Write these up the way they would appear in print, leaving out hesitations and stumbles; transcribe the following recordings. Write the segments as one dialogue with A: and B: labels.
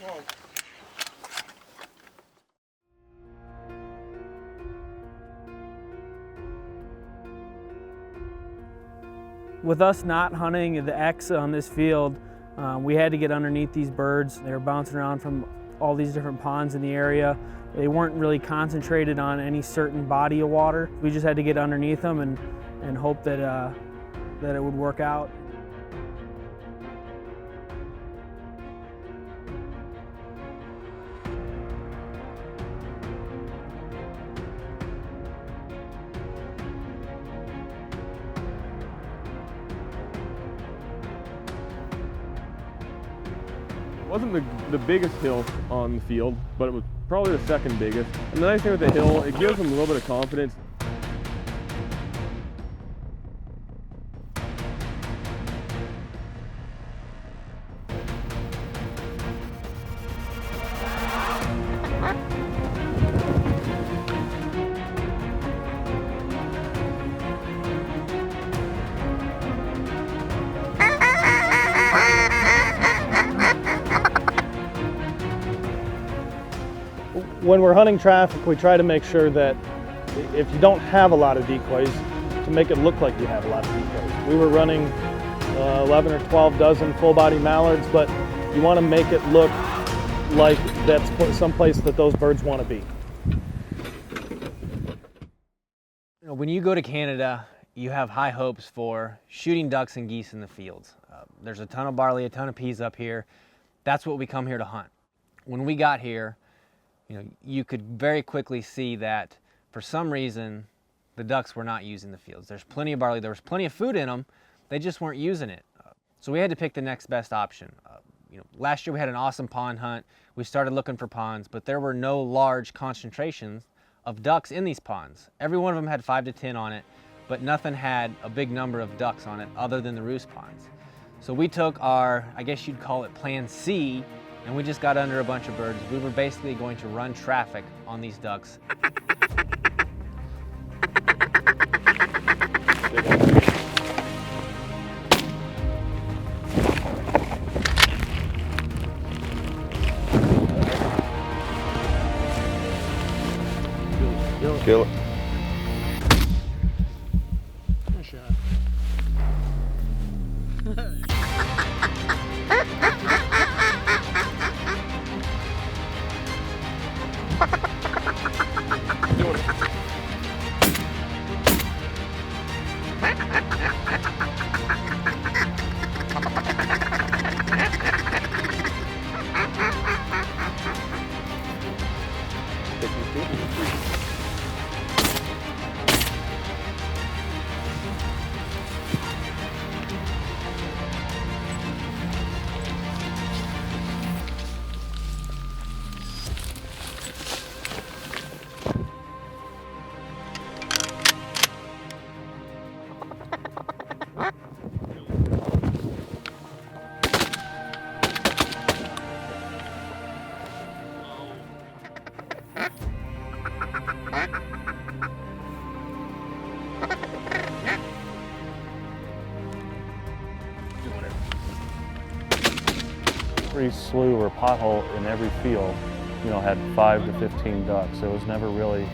A: going. With us not hunting the X on this field, we had to get underneath these birds. They were bouncing around from all these different ponds in the area. They weren't really concentrated on any certain body of water. We just had to get underneath them and hope that, that it would work out.
B: It wasn't the biggest hill on the field, but it was probably the second biggest. And the nice thing with the hill, it gives them a little bit of confidence.
C: When we're hunting traffic, we try to make sure that if you don't have a lot of decoys, to make it look like you have a lot of decoys. We were running 11 or 12 dozen full-body mallards, but you want to make it look like that's someplace that those birds want to be.
D: When you go to Canada, you have high hopes for shooting ducks and geese in the fields. There's a ton of barley, a ton of peas up here. That's what we come here to hunt. When we got here, you could very quickly see that for some reason the ducks were not using the fields. There's plenty of barley, there was plenty of food in them, they just weren't using it. So we had to pick the next best option. Last year we had an awesome pond hunt. We started looking for ponds, but there were no large concentrations of ducks in these ponds. Every one of them had 5 to 10 on it, but nothing had a big number of ducks on it other than the roost ponds. So we took our, I guess you'd call it plan C, and we just got under a bunch of birds. We were basically going to run traffic on these ducks.
B: Kill it.
C: Good shot. Every slough or pothole in every field, had 5 to 15 ducks. It was never really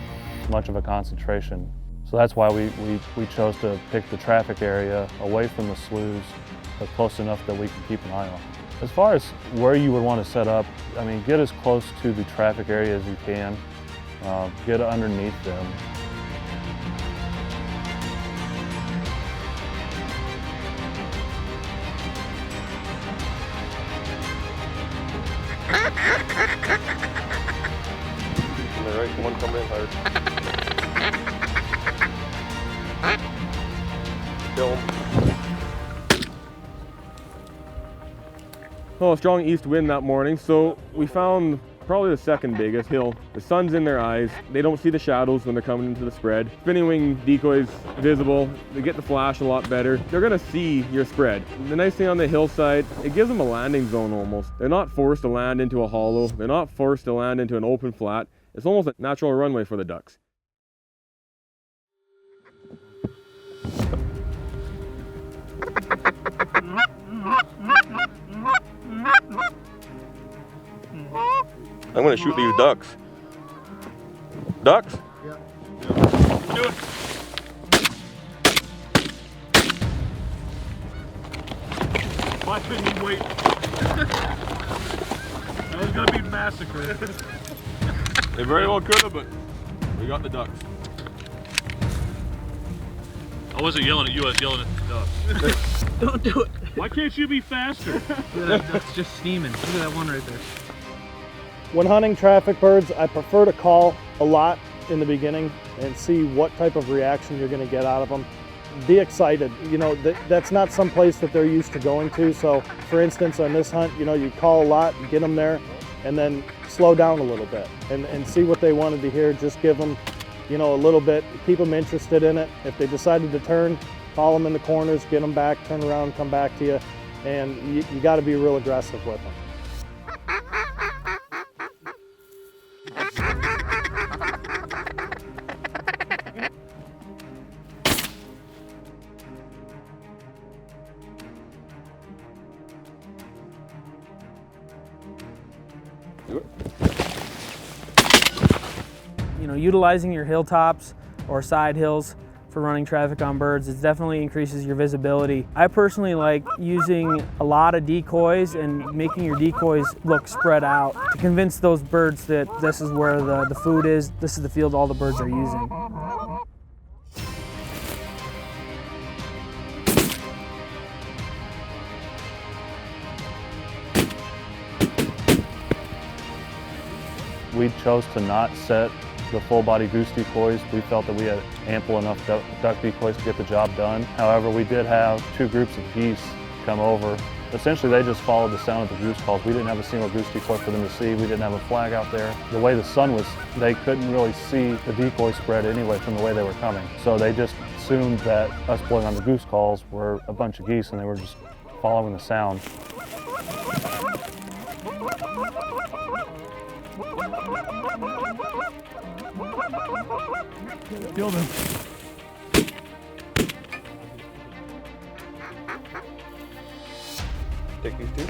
C: much of a concentration. So that's why we chose to pick the traffic area away from the sloughs, but close enough that we could keep an eye on. As far as where you would want to set up, get as close to the traffic area as you can. Get underneath them.
B: Right, one coming in hard. Kill him. Oh, a strong east wind that morning, so we found probably the second biggest hill. The sun's in their eyes. They don't see the shadows when they're coming into the spread. Spinning wing decoys visible. They get the flash a lot better. They're gonna see your spread. The nice thing on the hillside, it gives them a landing zone almost. They're not forced to land into a hollow. They're not forced to land into an open flat. It's almost a natural runway for the ducks. I'm gonna shoot these ducks. Ducks?
E: Yeah.
B: Do it.
E: Why couldn't you wait? That was gonna be massacre.
B: They very well could have, but we got the ducks.
E: I wasn't yelling at you, I was yelling at the ducks.
A: Don't do it.
E: Why can't you be faster?
A: Look at that duck's just steaming. Look at that one right there.
F: When hunting traffic birds, I prefer to call a lot in the beginning and see what type of reaction you're going to get out of them. Be excited. You know, that's not some place that they're used to going to. So, for instance, on this hunt, you know, you call a lot, get them there, and then slow down a little bit and see what they wanted to hear. Just give them, you know, a little bit, keep them interested in it. If they decided to turn, follow them in the corners, get them back, turn around, come back to you, and you got to be real aggressive with them.
A: You know, utilizing your hilltops or side hills for running traffic on birds, it definitely increases your visibility. I personally like using a lot of decoys and making your decoys look spread out to convince those birds that this is where the food is, this is the field all the birds are using.
C: We chose to not set the full body goose decoys. We felt that we had ample enough duck decoys to get the job done. However, we did have two groups of geese come over. Essentially, they just followed the sound of the goose calls. We didn't have a single goose decoy for them to see. We didn't have a flag out there. The way the sun was, they couldn't really see the decoy spread anyway from the way they were coming. So they just assumed that us blowing on the goose calls were a bunch of geese and they were just following the sound.
E: Kill them.
B: Take these two.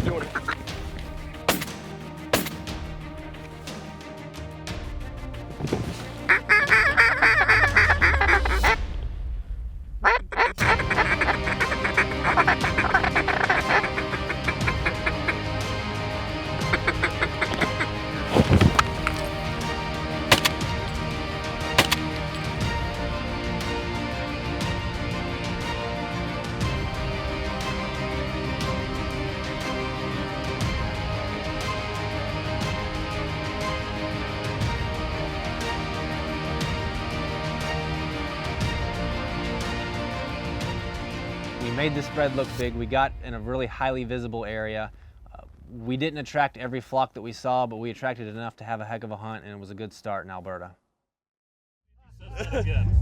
B: Doing it.
D: We made the spread look big. We got in a really highly visible area. We didn't attract every flock that we saw, but we attracted enough to have a heck of a hunt, and it was a good start in Alberta.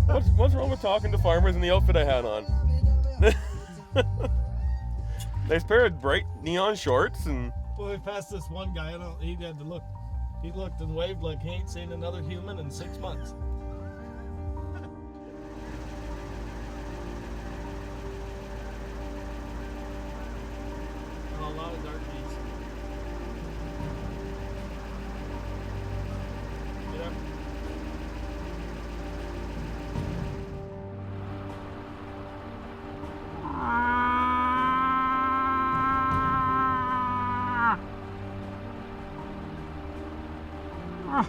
B: What's wrong with talking to farmers in the outfit I had on? Nice pair of bright neon shorts and...
E: Well, we passed this one guy, he had to look. He looked and waved like he ain't seen another human in 6 months. A lot of dark geese. Yeah.
A: Ah.